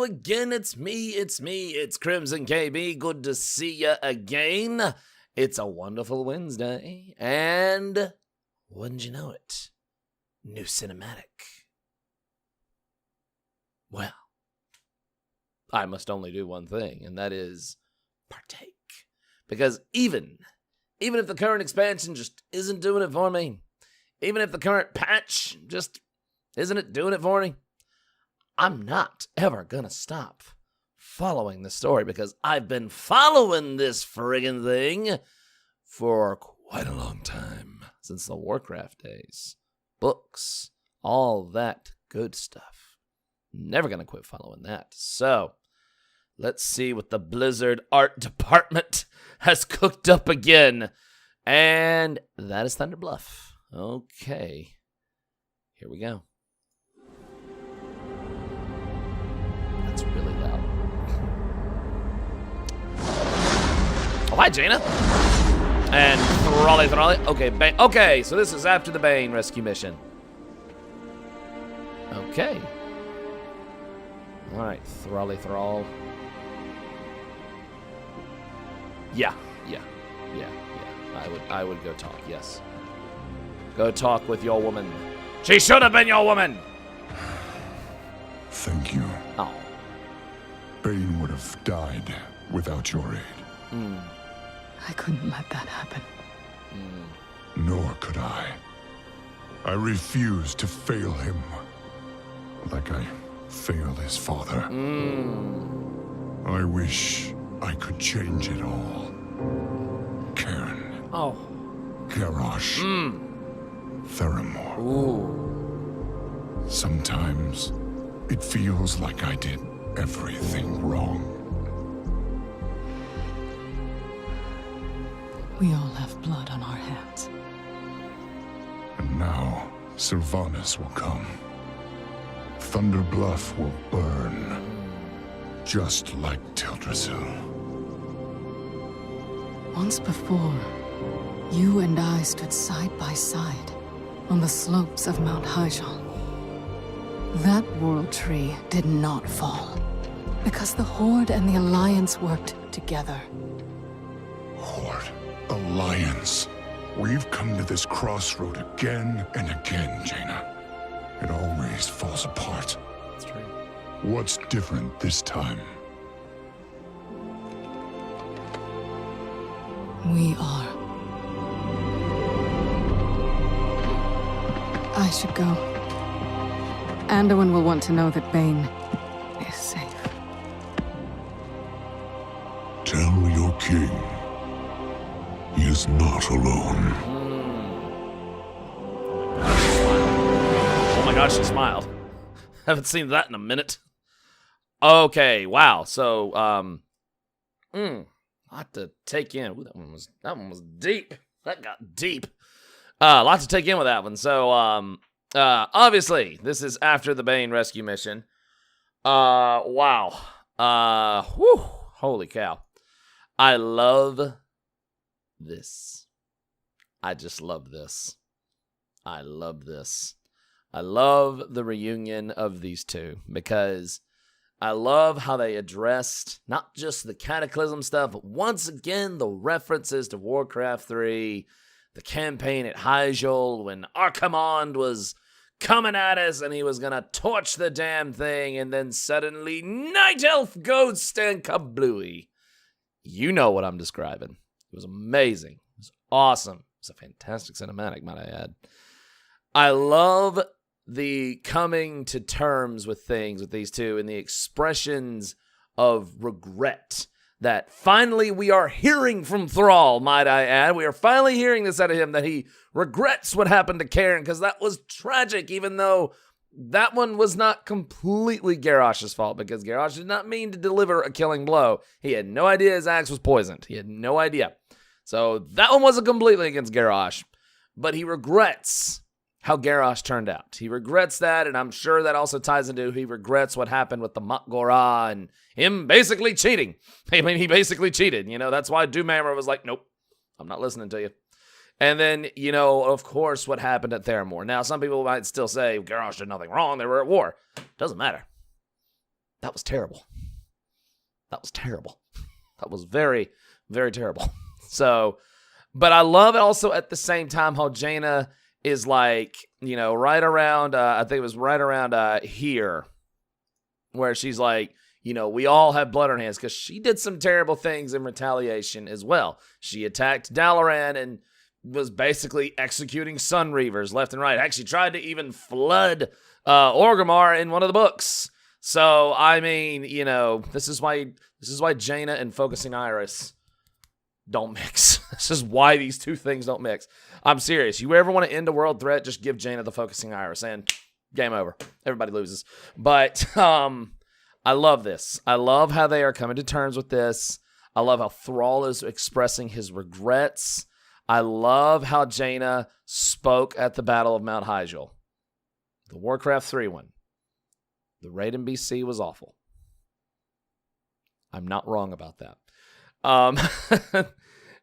again. It's me. It's Crimson KB. Good to see you again. It's a wonderful Wednesday. And wouldn't you know it? New cinematic. Well, I must only do one thing, and that is partake. Because even if the current expansion just isn't doing it for me, even if the current patch just isn't doing it for me, I'm not ever gonna stop following the story, because I've been following this friggin' thing for quite a long time, since the Warcraft days. Books, all that good stuff. Never gonna quit following that. So, let's see what the Blizzard art department has cooked up again. And that is Thunder Bluff. Okay. Here we go. That's really loud. Oh, hi, Jaina. And Thrally. Okay, Bane. Okay, so this is after the Bane rescue mission. Okay. All right, Thrall. Yeah. I would go talk. Yes. Go talk with your woman. She should have been your woman. Thank you. Oh. Bane would have died without your aid. I couldn't let that happen. Nor could I. I refuse to fail him, like I failed his father. I wish I could change it all. Karen. Oh. Garrosh. Theramore. Ooh. Sometimes it feels like I did everything wrong. We all have blood on our hands. And now, Sylvanas will come. Thunder Bluff will burn. Just like Teldrassil. Once before, you and I stood side by side on the slopes of Mount Hyjal. That world tree did not fall, because the Horde and the Alliance worked together. Horde. Alliance. We've come to this crossroad again and again, Jaina. It always falls apart. That's true. What's different this time? We are. I should go. Anduin will want to know that Bane is safe. Tell your king he is not alone. Oh my gosh, she smiled. Haven't seen that in a minute. Okay, wow. So, a lot to take in. Ooh, that one was deep. That got deep. A lot to take in with that one. So, obviously, this is after the Bane rescue mission. Wow. Holy cow. I love this. I just love this. I love this. I love the reunion of these two, because I love how they addressed not just the Cataclysm stuff, but once again, the references to Warcraft 3, the campaign at Hyjal, when Archimonde was coming at us and he was going to torch the damn thing, and then suddenly Night Elf Ghost and kablooey. You know what I'm describing. It was amazing. It was awesome. It's a fantastic cinematic, might I add. I love the coming to terms with things with these two, and the expressions of regret that finally we are hearing from Thrall, might I add. We are finally hearing this out of him, that he regrets what happened to Karen, because that was tragic, even though that one was not completely Garrosh's fault, because Garrosh did not mean to deliver a killing blow. He had no idea his axe was poisoned. He had no idea. So that one wasn't completely against Garrosh, but he regrets how Garrosh turned out. He regrets that, and I'm sure that also ties into he regrets what happened with the Mak'gora and him basically cheating. I mean, he basically cheated. You know, that's why Doomhammer was like, nope, I'm not listening to you. And then, you know, of course, what happened at Theramore. Now, some people might still say Garrosh did nothing wrong. They were at war. Doesn't matter. That was terrible. That was terrible. That was very, very terrible. So, but I love it also at the same time how Jaina is like, right around, I think it was right around here, where she's like, we all have blood on our hands, because she did some terrible things in retaliation as well. She attacked Dalaran and was basically executing Sun Reavers left and right. Actually tried to even flood Orgrimmar in one of the books. So, I mean, this is why Jaina and Focusing Iris don't mix. This is why these two things don't mix. I'm serious. You ever want to end a world threat, just give Jaina the Focusing Iris, and game over. Everybody loses. But I love this. I love how they are coming to terms with this. I love how Thrall is expressing his regrets. I love how Jaina spoke at the Battle of Mount Hyjal. The Warcraft 3 one. The raid in BC was awful. I'm not wrong about that.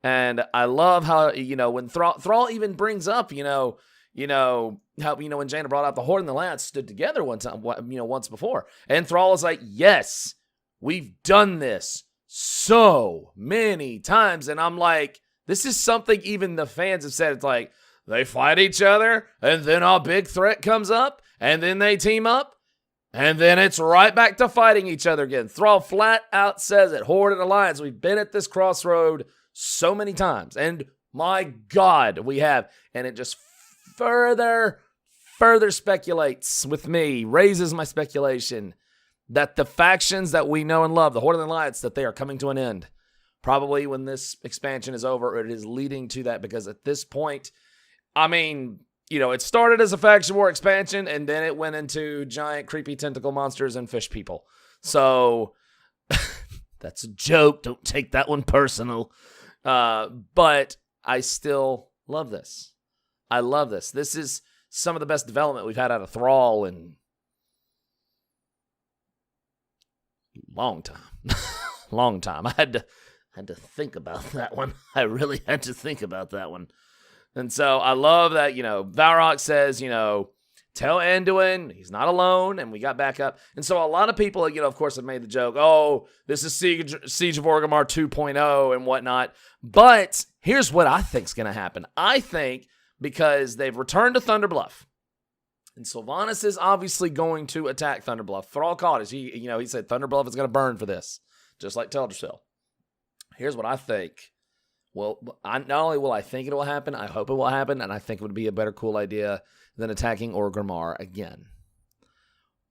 And I love how, when Thrall even brings up, how, when Jaina brought out the Horde and the Lance stood together once before. And Thrall is like, yes, we've done this so many times. And I'm like, this is something even the fans have said. It's like, they fight each other, and then a big threat comes up, and then they team up, and then it's right back to fighting each other again. Thrall flat out says it. Horde and Alliance, we've been at this crossroad so many times. And my God, we have. And it just further speculates with me, raises my speculation that the factions that we know and love, the Horde and Alliance, that they are coming to an end. Probably when this expansion is over, it is leading to that, because at this point, I mean, it started as a faction war expansion, and then it went into giant creepy tentacle monsters and fish people. So that's a joke. Don't take that one personal. But I still love this. I love this. This is some of the best development we've had out of Thrall in long time. Long time. I had to think about that one. I really had to think about that one. And so I love that, Varrock says, tell Anduin he's not alone, and we got back up. And so a lot of people, of course, have made the joke, oh, this is Siege of Orgrimmar 2.0 and whatnot. But here's what I think's going to happen. I think because they've returned to Thunderbluff, and Sylvanas is obviously going to attack Thunderbluff. Thrall called it. He said Thunderbluff is going to burn for this, just like Teldrassil. Here's what I think. Well, not only will I think it will happen, I hope it will happen, and I think it would be a better cool idea than attacking Orgrimmar again.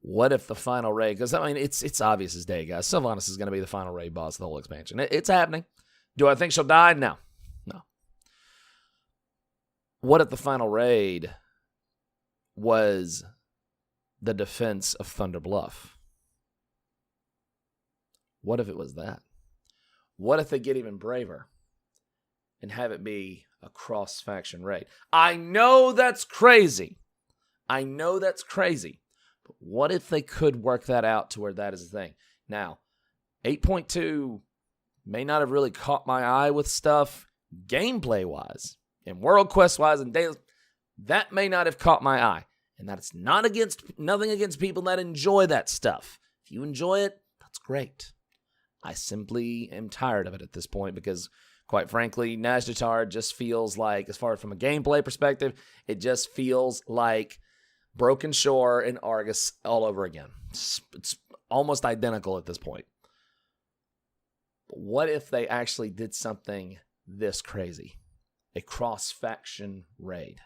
What if the final raid, because I mean, it's obvious as day, guys. Sylvanas is going to be the final raid boss of the whole expansion. It's happening. Do I think she'll die? No. What if the final raid was the defense of Thunder Bluff? What if it was that? What if they get even braver and have it be a cross-faction raid? I know that's crazy. But what if they could work that out to where that is the thing? Now, 8.2 may not have really caught my eye with stuff gameplay-wise and World Quest-wise and daily. That may not have caught my eye. And that's nothing against people that enjoy that stuff. If you enjoy it, that's great. I simply am tired of it at this point because, quite frankly, Nazjatar just feels like, as far as from a gameplay perspective, it just feels like Broken Shore and Argus all over again. It's almost identical at this point. But what if they actually did something this crazy? A cross-faction raid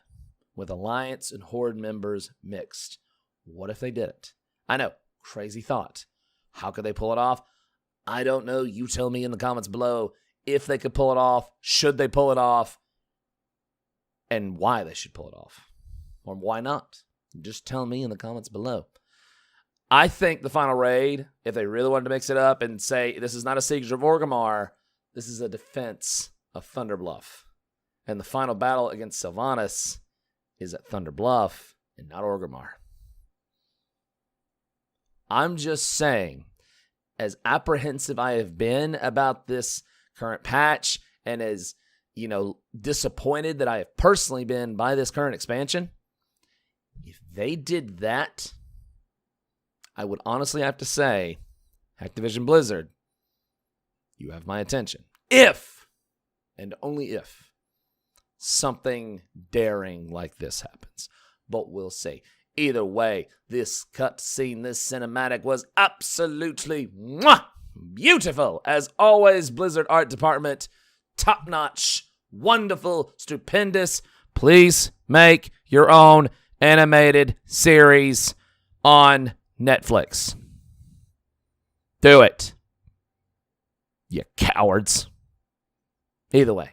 with Alliance and Horde members mixed. What if they did it? I know, crazy thought. How could they pull it off? I don't know. You tell me in the comments below if they could pull it off, should they pull it off, and why they should pull it off. Or why not. Just tell me in the comments below. I think the final raid, if they really wanted to mix it up and say, this is not a Siege of Orgrimmar, this is a defense of Thunder Bluff. And the final battle against Sylvanas is at Thunder Bluff and not Orgrimmar. I'm just saying, as apprehensive I have been about this current patch and as, disappointed that I have personally been by this current expansion, if they did that, I would honestly have to say Activision Blizzard, you have my attention. If, and only if, something daring like this happens. But we'll see. Either way, this cutscene, this cinematic was absolutely beautiful. As always, Blizzard Art Department, top-notch, wonderful, stupendous. Please make your own animated series on Netflix. Do it. You cowards. Either way.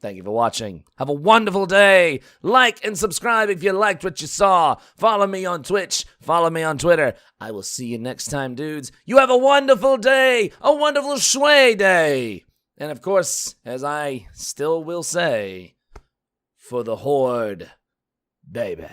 Thank you for watching. Have a wonderful day. Like and subscribe if you liked what you saw. Follow me on Twitch. Follow me on Twitter. I will see you next time, dudes. You have a wonderful day. A wonderful Shui day. And of course, as I still will say, for the Horde, baby.